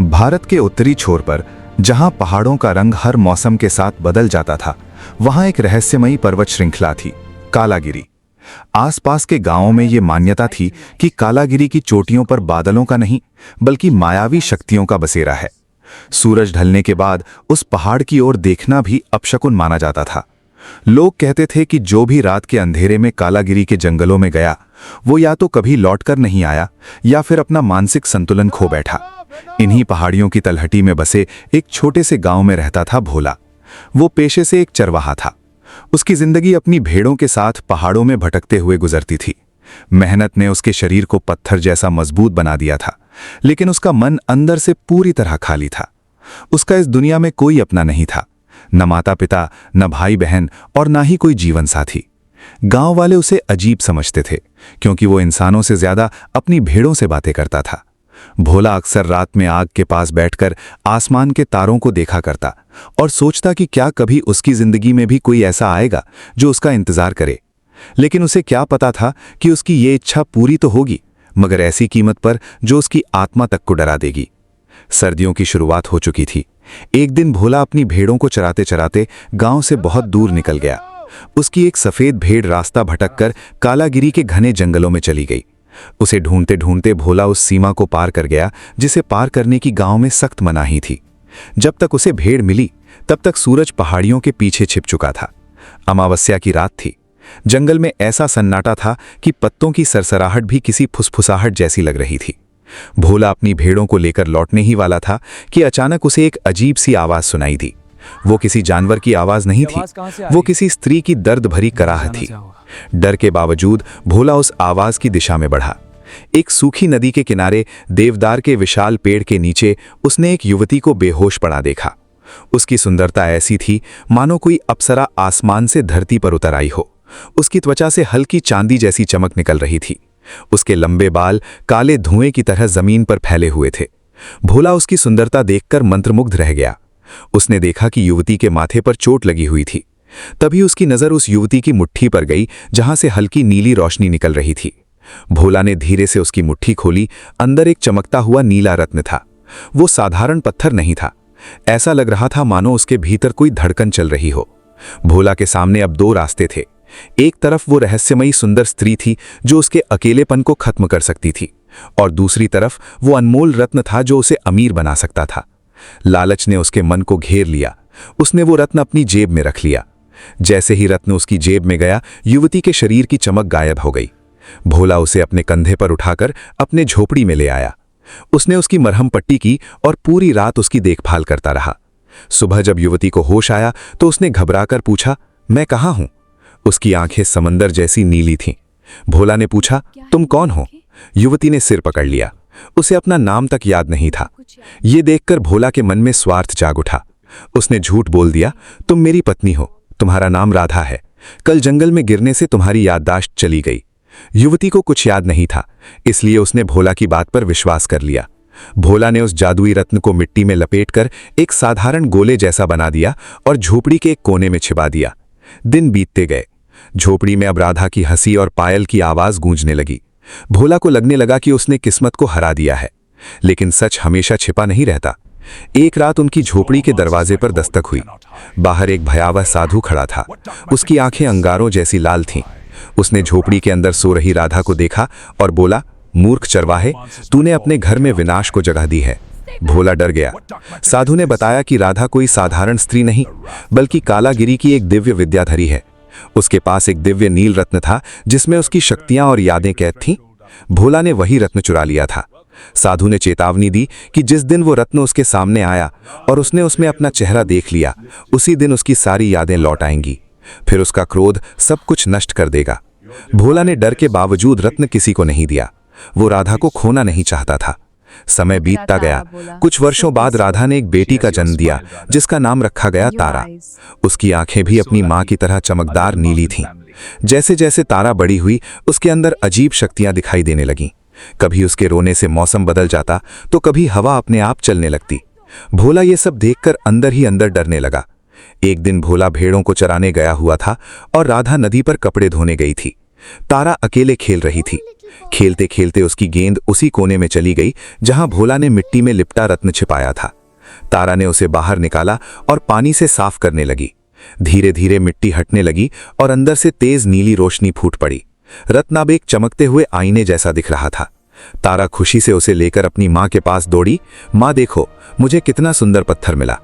भारत के उत्तरी छोर पर, जहां पहाड़ों का रंग हर मौसम के साथ बदल जाता था, वहां एक रहस्यमयी पर्वत श्रृंखला थी, कालागिरी। आसपास के गांवों में ये मान्यता थी कि कालागिरी की चोटियों पर बादलों का नहीं, बल्कि मायावी शक्तियों का बसेरा है। सूरज ढलने के बाद उस पहाड़ की ओर देखना भी अपशकुन माना जाता था। लोग कहते थे कि जो भी रात के अंधेरे में कालागिरी के जंगलों में गया, वो या तो कभी लौटकर नहीं आया या फिर अपना मानसिक संतुलन खो बैठा। इन्हीं पहाड़ियों की तलहटी में बसे एक छोटे से गांव में रहता था भोला। वो पेशे से एक चरवाहा था। उसकी जिंदगी अपनी भेड़ों के साथ पहाड़ों में भटकते हुए गुजरती थी। मेहनत ने उसके शरीर को पत्थर जैसा मजबूत बना दिया था, लेकिन उसका मन अंदर से पूरी तरह खाली था। उसका इस दुनिया में कोई अपना नहीं था, न माता पिता, न भाई बहन और न ही कोई जीवन साथी। गांव वाले उसे अजीब समझते थे, क्योंकि वो इंसानों से ज्यादा अपनी भेड़ों से बातें करता था। भोला अक्सर रात में आग के पास बैठकर आसमान के तारों को देखा करता और सोचता कि क्या कभी उसकी जिंदगी में भी कोई ऐसा आएगा जो उसका इंतजार करे। लेकिन उसे क्या पता था कि उसकी ये इच्छा पूरी तो होगी, मगर ऐसी कीमत पर जो उसकी आत्मा तक को डरा देगी। सर्दियों की शुरुआत हो चुकी थी। एक दिन भोला अपनी भेड़ों को चराते चराते गांव से बहुत दूर निकल गया। उसकी एक सफेद भेड़ रास्ता भटककर कालागिरी के घने जंगलों में चली गई। उसे ढूंढते ढूंढते भोला उस सीमा को पार कर गया जिसे पार करने की गांव में सख्त मनाही थी। जब तक उसे भेड़ मिली, तब तक सूरज पहाड़ियों के पीछे छिप चुका था। अमावस्या की रात थी। जंगल में ऐसा सन्नाटा था कि पत्तों की सरसराहट भी किसी फुसफुसाहट जैसी लग रही थी। भोला अपनी भेड़ों को लेकर लौटने ही वाला था कि अचानक उसे एक अजीब सी आवाज सुनाई दी। वो किसी जानवर की आवाज नहीं थी, वो किसी स्त्री की दर्द भरी कराह थी। डर के बावजूद भोला उस आवाज की दिशा में बढ़ा। एक सूखी नदी के किनारे देवदार के विशाल पेड़ के नीचे उसने एक युवती को बेहोश पड़ा देखा। उसकी सुंदरता ऐसी थी मानो कोई अप्सरा आसमान से धरती पर उतर आई हो। उसकी त्वचा से हल्की चांदी जैसी चमक निकल रही थी। उसके लंबे बाल काले धुएं की तरह जमीन पर फैले हुए थे। भोला उसकी सुंदरता देखकर मंत्रमुग्ध रह गया। उसने देखा कि युवती के माथे पर चोट लगी हुई थी। तभी उसकी नजर उस युवती की मुट्ठी पर गई, जहां से हल्की नीली रोशनी निकल रही थी। भोला ने धीरे से उसकी मुट्ठी खोली। अंदर एक चमकता हुआ नीला रत्न था। वो साधारण पत्थर नहीं था। ऐसा लग रहा था मानो उसके भीतर कोई धड़कन चल रही हो। भोला के सामने अब दो रास्ते थे। एक तरफ वो रहस्यमयी सुंदर स्त्री थी जो उसके अकेलेपन को खत्म कर सकती थी, और दूसरी तरफ वो अनमोल रत्न था जो उसे अमीर बना सकता था। लालच ने उसके मन को घेर लिया। उसने वो रत्न अपनी जेब में रख लिया। जैसे ही रत्न उसकी जेब में गया, युवती के शरीर की चमक गायब हो गई। भोला उसे अपने कंधे पर उठाकर अपने झोपड़ी में ले आया। उसने उसकी मरहम पट्टी की और पूरी रात उसकी देखभाल करता रहा। सुबह जब युवती को होश आया तो उसने घबराकर पूछा, मैं कहाँ हूं? उसकी आंखें समंदर जैसी नीली थीं। भोला ने पूछा, तुम कौन हो? युवती ने सिर पकड़ लिया। उसे अपना नाम तक याद नहीं था। ये देखकर भोला के मन में स्वार्थ जाग उठा। उसने झूठ बोल दिया, तुम मेरी पत्नी हो, तुम्हारा नाम राधा है। कल जंगल में गिरने से तुम्हारी याददाश्त चली गई। युवती को कुछ याद नहीं था, इसलिए उसने भोला की बात पर विश्वास कर लिया। भोला ने उस जादुई रत्न को मिट्टी में लपेटकर एक साधारण गोले जैसा बना दिया और झोपड़ी के एक कोने में छिपा दिया। दिन बीतते गए। झोपड़ी में अब राधा की हंसी और पायल की आवाज गूंजने लगी। भोला को लगने लगा कि उसने किस्मत को हरा दिया है, लेकिन सच हमेशा छिपा नहीं रहता। एक रात उनकी झोपड़ी के दरवाजे पर दस्तक हुई। बाहर एक भयावह साधु खड़ा था। उसकी आंखें अंगारों जैसी लाल थीं। उसने झोपड़ी के अंदर सो रही राधा को देखा और बोला, मूर्ख चरवाहे, तूने अपने घर में विनाश को जगह दी है। भोला डर गया। साधु ने बताया कि राधा कोई साधारण स्त्री नहीं, बल्कि कालागिरी की एक दिव्य विद्याधरी है। उसके पास एक दिव्य नील रत्न था जिसमें उसकी शक्तियां और यादें कैद थीं। भोला ने वही रत्न चुरा लिया था। साधु ने चेतावनी दी कि जिस दिन वो रत्न उसके सामने आया और उसने उसमें अपना चेहरा देख लिया, उसी दिन उसकी सारी यादें लौट आएंगी। फिर उसका क्रोध सब कुछ नष्ट कर देगा। भोला ने डर के बावजूद रत्न किसी को नहीं दिया। वो राधा को खोना नहीं चाहता था। समय बीतता गया। कुछ वर्षों बाद राधा ने एक बेटी का जन्म दिया जिसका नाम रखा गया तारा। उसकी आंखें भी अपनी मां की तरह चमकदार नीली थीं। जैसे जैसे तारा बड़ी हुई, उसके अंदर अजीब शक्तियां दिखाई देने लगीं। कभी उसके रोने से मौसम बदल जाता तो कभी हवा अपने आप चलने लगती। भोला ये सब देखकर अंदर ही अंदर डरने लगा। एक दिन भोला भेड़ों को चराने गया हुआ था और राधा नदी पर कपड़े धोने गई थी। तारा अकेले खेल रही थी। खेलते खेलते उसकी गेंद उसी कोने में चली गई जहां भोला ने मिट्टी में लिपटा रत्न छिपाया था। तारा ने उसे बाहर निकाला और पानी से साफ करने लगी। धीरे धीरे मिट्टी हटने लगी और अंदर से तेज नीली रोशनी फूट पड़ी। रत्न अब एक चमकते हुए आईने जैसा दिख रहा था। तारा खुशी से उसे लेकर अपनी माँ के पास दौड़ी। माँ देखो, मुझे कितना सुंदर पत्थर मिला।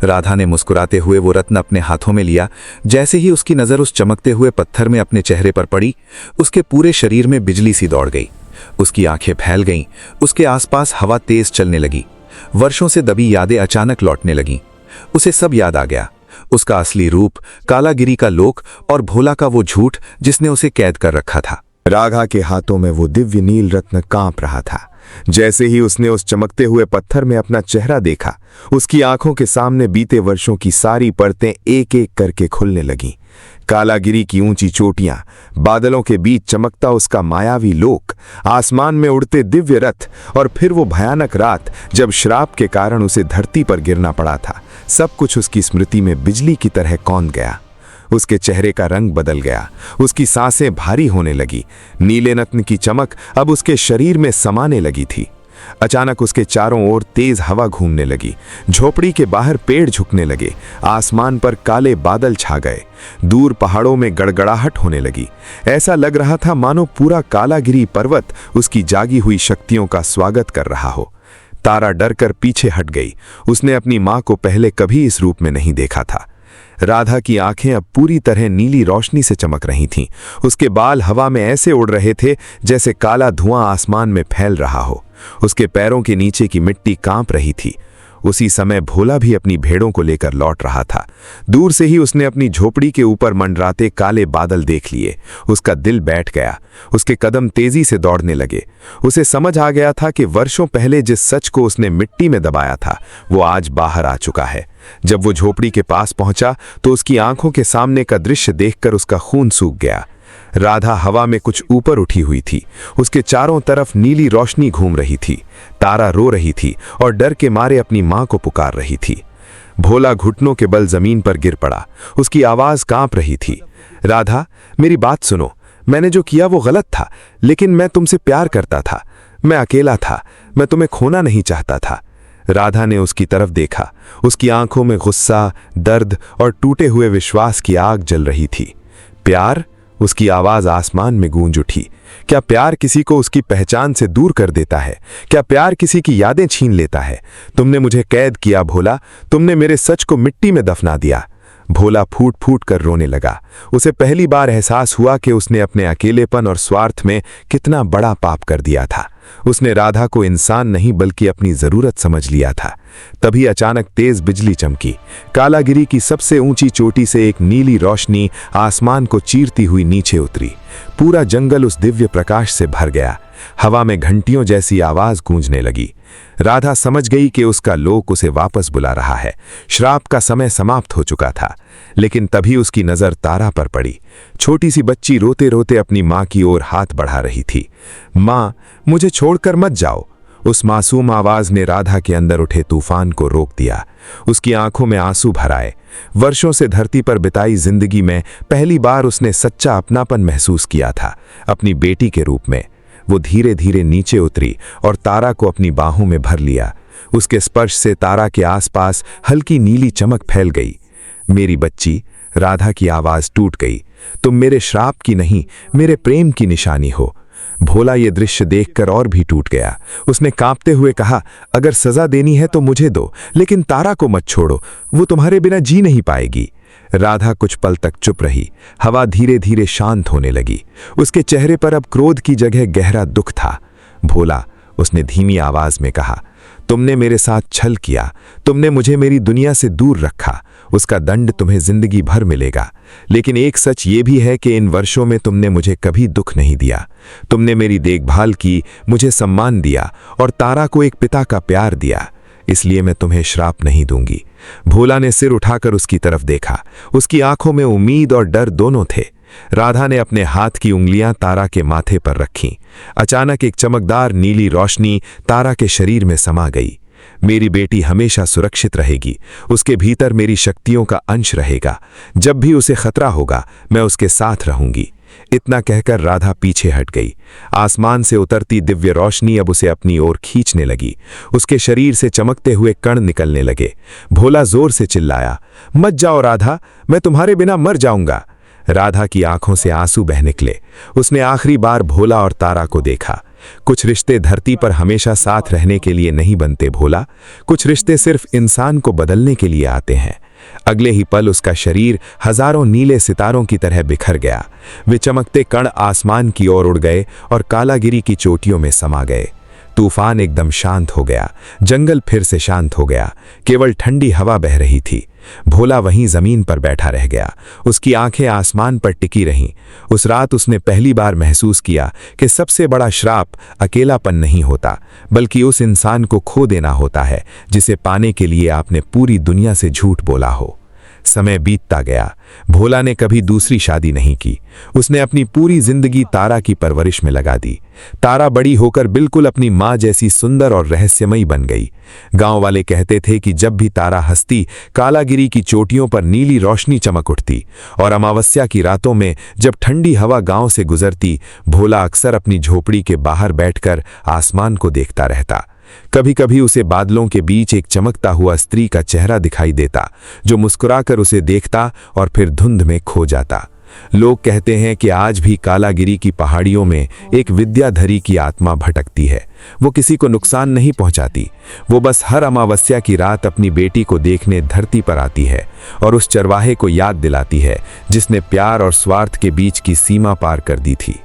राधा ने मुस्कुराते हुए वो रत्न अपने हाथों में लिया। जैसे ही उसकी नज़र उस चमकते हुए पत्थर में अपने चेहरे पर पड़ी, उसके पूरे शरीर में बिजली सी दौड़ गई। उसकी आंखें फैल गईं, उसके आसपास हवा तेज चलने लगी। वर्षों से दबी यादें अचानक लौटने लगीं। उसे सब याद आ गया, उसका असली रूप, कालागिरी का लोक और भोला का वो झूठ जिसने उसे कैद कर रखा था। राधा के हाथों में वो दिव्य नील रत्न कांप रहा था। जैसे ही उसने उस चमकते हुए पत्थर में अपना चेहरा देखा, उसकी आंखों के सामने बीते वर्षों की सारी परतें एक एक करके खुलने लगीं। कालागिरी की ऊंची चोटियां, बादलों के बीच चमकता उसका मायावी लोक, आसमान में उड़ते दिव्य रथ और फिर वो भयानक रात जब श्राप के कारण उसे धरती पर गिरना पड़ा था। सब कुछ उसकी स्मृति में बिजली की तरह कौंध गया। उसके चेहरे का रंग बदल गया, उसकी सांसें भारी होने लगी। नीले रत्न की चमक अब उसके शरीर में समाने लगी थी। अचानक उसके चारों ओर तेज हवा घूमने लगी। झोपड़ी के बाहर पेड़ झुकने लगे। आसमान पर काले बादल छा गए। दूर पहाड़ों में गड़गड़ाहट होने लगी। ऐसा लग रहा था मानो पूरा कालागिरी पर्वत उसकी जागी हुई शक्तियों का स्वागत कर रहा हो। तारा डरकर पीछे हट गई। उसने अपनी माँ को पहले कभी इस रूप में नहीं देखा था। राधा की आंखें अब पूरी तरह नीली रोशनी से चमक रही थीं। उसके बाल हवा में ऐसे उड़ रहे थे जैसे काला धुआं आसमान में फैल रहा हो। उसके पैरों के नीचे की मिट्टी कांप रही थी। उसी समय भोला भी अपनी भेड़ों को लेकर लौट रहा था। दूर से ही उसने अपनी झोपड़ी के ऊपर मंडराते काले बादल देख लिए। उसका दिल बैठ गया। उसके कदम तेजी से दौड़ने लगे। उसे समझ आ गया था कि वर्षों पहले जिस सच को उसने मिट्टी में दबाया था, वो आज बाहर आ चुका है। जब वो झोपड़ी के पास पहुंचा तो उसकी आंखों के सामने का दृश्य देखकर उसका खून सूख गया। राधा हवा में कुछ ऊपर उठी हुई थी। उसके चारों तरफ नीली रोशनी घूम रही थी। तारा रो रही थी और डर के मारे अपनी मां को पुकार रही थी। भोला घुटनों के बल जमीन पर गिर पड़ा। उसकी आवाज कांप रही थी। राधा, मेरी बात सुनो। मैंने जो किया वो गलत था, लेकिन मैं तुमसे प्यार करता था। मैं अकेला था। मैं तुम्हें खोना नहीं चाहता था। राधा ने उसकी तरफ देखा। उसकी आंखों में गुस्सा, दर्द और टूटे हुए विश्वास की आग जल रही थी। प्यार? उसकी आवाज आसमान में गूंज उठी। क्या प्यार किसी को उसकी पहचान से दूर कर देता है? क्या प्यार किसी की यादें छीन लेता है? तुमने मुझे कैद किया भोला। तुमने मेरे सच को मिट्टी में दफना दिया। भोला फूट फूट कर रोने लगा। उसे पहली बार एहसास हुआ कि उसने अपने अकेलेपन और स्वार्थ में कितना बड़ा पाप कर दिया था। उसने राधा को इंसान नहीं बल्कि अपनी जरूरत समझ लिया था। तभी अचानक तेज बिजली चमकी। कालागिरी की सबसे ऊंची चोटी से एक नीली रोशनी आसमान को चीरती हुई नीचे उतरी। पूरा जंगल उस दिव्य प्रकाश से भर गया। हवा में घंटियों जैसी आवाज गूंजने लगी। राधा समझ गई कि उसका लोक उसे वापस बुला रहा है। श्राप का समय समाप्त हो चुका था। लेकिन तभी उसकी नजर तारा पर पड़ी। छोटी सी बच्ची रोते रोते अपनी माँ की ओर हाथ बढ़ा रही थी। माँ, मुझे छोड़कर मत जाओ। उस मासूम आवाज ने राधा के अंदर उठे तूफान को रोक दिया। उसकी आंखों में आंसू भर आए। वर्षों से धरती पर बिताई जिंदगी में पहली बार उसने सच्चा अपनापन महसूस किया था, अपनी बेटी के रूप में। वो धीरे धीरे नीचे उतरी और तारा को अपनी बाहों में भर लिया। उसके स्पर्श से तारा के आसपास हल्की नीली चमक फैल गई। मेरी बच्ची, राधा की आवाज टूट गई। तुम मेरे श्राप की नहीं, मेरे प्रेम की निशानी हो। भोला ये दृश्य देखकर और भी टूट गया। उसने कांपते हुए कहा, अगर सजा देनी है तो मुझे दो, लेकिन तारा को मत छोड़ो। वो तुम्हारे बिना जी नहीं पाएगी। राधा कुछ पल तक चुप रही। हवा धीरे धीरे शांत होने लगी। उसके चेहरे पर अब क्रोध की जगह गहरा दुख था। भोला, उसने धीमी आवाज में कहा, तुमने मेरे साथ छल किया। तुमने मुझे मेरी दुनिया से दूर रखा। उसका दंड तुम्हें जिंदगी भर मिलेगा। लेकिन एक सच ये भी है कि इन वर्षों में तुमने मुझे कभी दुख नहीं दिया। तुमने मेरी देखभाल की, मुझे सम्मान दिया और तारा को एक पिता का प्यार दिया। इसलिए मैं तुम्हें श्राप नहीं दूंगी। भोला ने सिर उठाकर उसकी तरफ देखा। उसकी आंखों में उम्मीद और डर दोनों थे। राधा ने अपने हाथ की उंगलियां तारा के माथे पर रखीं। अचानक एक चमकदार नीली रोशनी तारा के शरीर में समा गई। मेरी बेटी हमेशा सुरक्षित रहेगी। उसके भीतर मेरी शक्तियों का अंश रहेगा। जब भी उसे खतरा होगा, मैं उसके साथ रहूंगी। इतना कहकर राधा पीछे हट गई। आसमान से उतरती दिव्य रोशनी अब उसे अपनी ओर खींचने लगी। उसके शरीर से चमकते हुए कण निकलने लगे। भोला जोर से चिल्लाया, मत जाओ राधा, मैं तुम्हारे बिना मर जाऊंगा। राधा की आंखों से आंसू बह निकले। उसने आखिरी बार भोला और तारा को देखा। कुछ रिश्ते धरती पर हमेशा साथ रहने के लिए नहीं बनते भोला, कुछ रिश्ते सिर्फ इंसान को बदलने के लिए आते हैं। अगले ही पल उसका शरीर हजारों नीले सितारों की तरह बिखर गया। वे चमकते कण आसमान की ओर उड़ गए और कालागिरी की चोटियों में समा गए। तूफान एकदम शांत हो गया। जंगल फिर से शांत हो गया। केवल ठंडी हवा बह रही थी। भोला वहीं जमीन पर बैठा रह गया। उसकी आंखें आसमान पर टिकी रहीं। उस रात उसने पहली बार महसूस किया कि सबसे बड़ा श्राप अकेलापन नहीं होता, बल्कि उस इंसान को खो देना होता है जिसे पाने के लिए आपने पूरी दुनिया से झूठ बोला हो। समय बीतता गया। भोला ने कभी दूसरी शादी नहीं की। उसने अपनी पूरी जिंदगी तारा की परवरिश में लगा दी। तारा बड़ी होकर बिल्कुल अपनी माँ जैसी सुंदर और रहस्यमयी बन गई। गांव वाले कहते थे कि जब भी तारा हंसती, कालागिरी की चोटियों पर नीली रोशनी चमक उठती, और अमावस्या की रातों में जब ठंडी हवा गांव से गुजरती, भोला अक्सर अपनी झोपड़ी के बाहर बैठकर आसमान को देखता रहता। कभी कभी उसे बादलों के बीच एक चमकता हुआ स्त्री का चेहरा दिखाई देता, जो मुस्कुराकर उसे देखता और फिर धुंध में खो जाता। लोग कहते हैं कि आज भी कालागिरी की पहाड़ियों में एक विद्याधरी की आत्मा भटकती है। वो किसी को नुकसान नहीं पहुंचाती। वो बस हर अमावस्या की रात अपनी बेटी को देखने धरती पर आती है और उस चरवाहे को याद दिलाती है जिसने प्यार और स्वार्थ के बीच की सीमा पार कर दी थी।